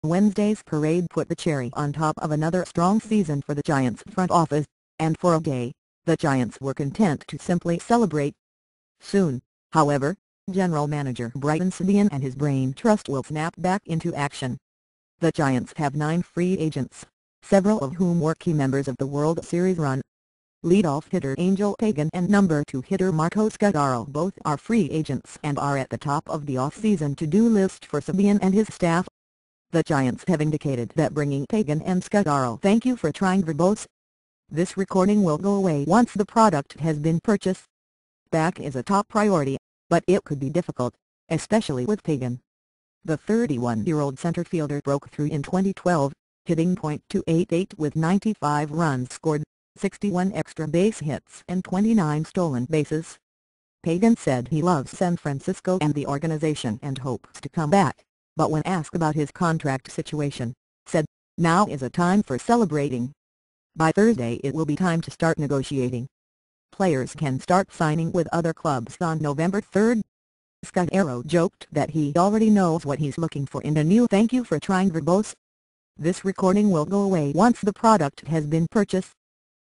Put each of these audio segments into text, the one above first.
Wednesday's parade put the cherry on top of another strong season for the Giants front office, and for a day, the Giants were content to simply celebrate. Soon, however, General Manager Brian Sabean and his brain trust will snap back into action. The Giants have 9 free agents, several of whom were key members of the World Series run. Leadoff hitter Angel Pagan and number 2 hitter Marco Scutaro both are free agents and are at the top of the off-season to-do list for Sabean and his staff. The Giants have indicated that bringing Pagan and Scutaro thank you for trying verbose. This recording will go away once the product has been purchased. Back is a top priority, but it could be difficult, especially with Pagan. The 31-year-old center fielder broke through in 2012, hitting .288 with 95 runs scored, 61 extra base hits and 29 stolen bases. Pagan said he loves San Francisco and the organization and hopes to come back, but when asked about his contract situation, said, "Now is a time for celebrating. By Thursday it will be time to start negotiating. Players can start signing with other clubs on November 3rd. Scutaro joked that he already knows what he's looking for in a new thank you for trying verbose. This recording will go away once the product has been purchased.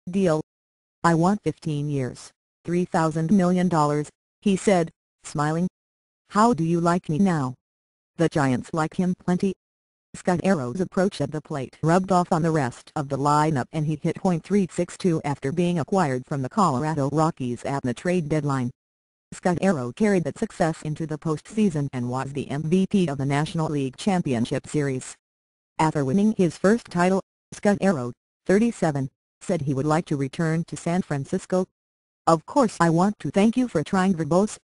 Deal. I want 15 years, $3,000 million, he said, smiling. How do you like me now? The Giants like him plenty. Scutaro's approach at the plate rubbed off on the rest of the lineup and he hit .362 after being acquired from the Colorado Rockies at the trade deadline. Scutaro carried that success into the postseason and was the MVP of the National League Championship Series. After winning his first title, Scutaro, 37, said he would like to return to San Francisco. Of course I want to thank you for trying verbose.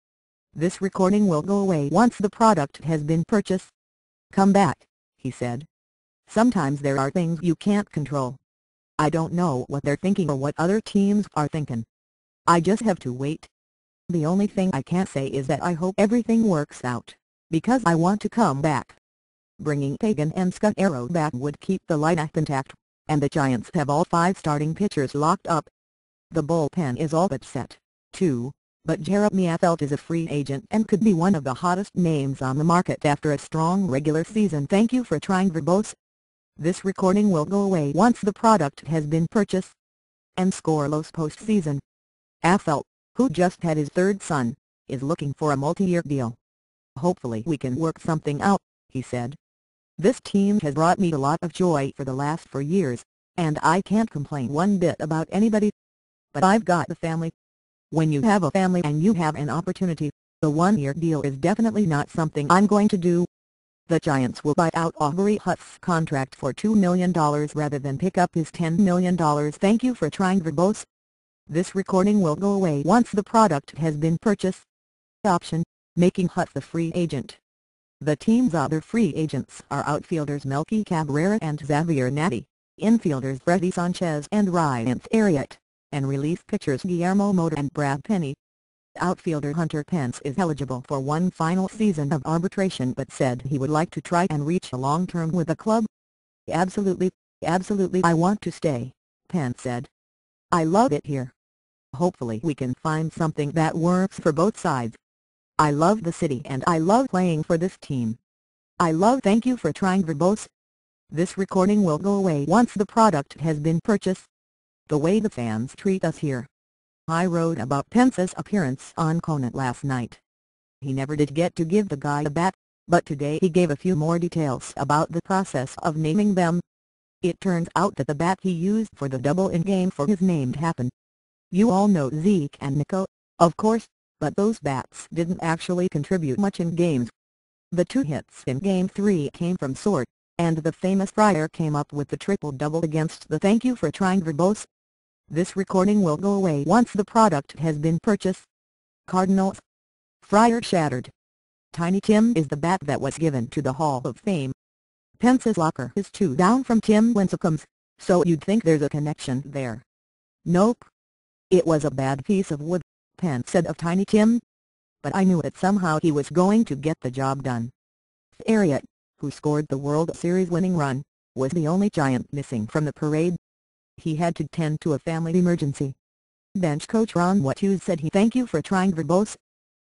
This recording will go away once the product has been purchased. Come back, he said. Sometimes there are things you can't control. I don't know what they're thinking or what other teams are thinking. I just have to wait. The only thing I can say is that I hope everything works out, because I want to come back. Bringing Pagan and Scutaro back would keep the lineup intact, and the Giants have all 5 starting pitchers locked up. The bullpen is all but set, too, but Jeremy Affeldt is a free agent and could be one of the hottest names on the market after a strong regular season. Thank you for trying verbose. This recording will go away once the product has been purchased. And scoreless postseason. Affeldt, who just had his 3rd son, is looking for a multi-year deal. Hopefully we can work something out, he said. This team has brought me a lot of joy for the last 4 years, and I can't complain one bit about anybody. But I've got the family. When you have a family and you have an opportunity, the 1-year deal is definitely not something I'm going to do. The Giants will buy out Aubrey Huth's contract for $2 million rather than pick up his $10 million. Thank you for trying verbose. This recording will go away once the product has been purchased. Option, making Huth a free agent. The team's other free agents are outfielders Melky Cabrera and Xavier Nady, infielders Freddie Sanchez and Ryan Theriot, and relief pitchers Guillermo Mota and Brad Penny. Outfielder Hunter Pence is eligible for one final season of arbitration but said he would like to try and reach a long-term with the club. Absolutely I want to stay, Pence said. I love it here. Hopefully we can find something that works for both sides. I love the city and I love playing for this team. Thank you for trying verbose. This recording will go away once the product has been purchased. The way the fans treat us here. I wrote about Pence's appearance on Conan last night. He never did get to give the guy a bat, but today he gave a few more details about the process of naming them. It turns out that the bat he used for the double in Game 4 is named Happen. You all know Zeke and Nico, of course, but those bats didn't actually contribute much in games. The 2 hits in Game 3 came from Sort, and the famous Fryer came up with the triple-double against the thank you for trying verbose. This recording will go away once the product has been purchased. Cardinals. Fryer shattered. Tiny Tim is the bat that was given to the Hall of Fame. Pence's locker is 2 down from Tim Lincecum's, so you'd think there's a connection there. Nope. It was a bad piece of wood, Pence said of Tiny Tim. But I knew that somehow he was going to get the job done. Theriot, who scored the World Series winning run, was the only Giant missing from the parade. He had to tend to a family emergency. Bench coach Ron Watthews said he thank you for trying verbose.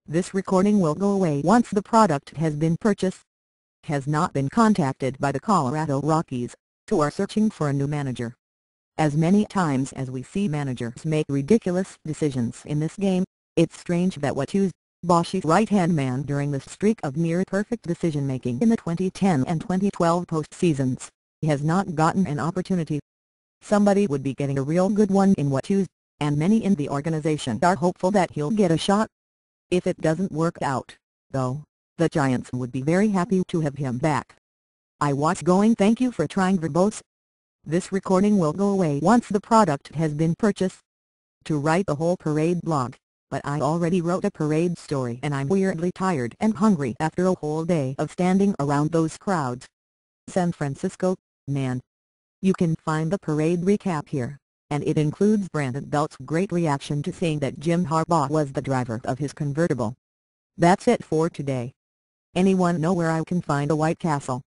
This recording will go away once the product has been purchased. has not been contacted by the Colorado Rockies, who are searching for a new manager. As many times as we see managers make ridiculous decisions in this game, it's strange that Watteau's, Bosch's right-hand man during the streak of near-perfect decision-making in the 2010 and 2012 postseasons, has not gotten an opportunity. Somebody would be getting a real good one in Watteau's, and many in the organization are hopeful that he'll get a shot. If it doesn't work out, though, the Giants would be very happy to have him back. I was going thank you for trying verbose. This recording will go away once the product has been purchased. To write the whole parade blog, but I already wrote a parade story and I'm weirdly tired and hungry after a whole day of standing around those crowds. San Francisco, man. You can find the parade recap here, and it includes Brandon Belt's great reaction to seeing that Jim Harbaugh was the driver of his convertible. That's it for today. Anyone know where I can find a White Castle?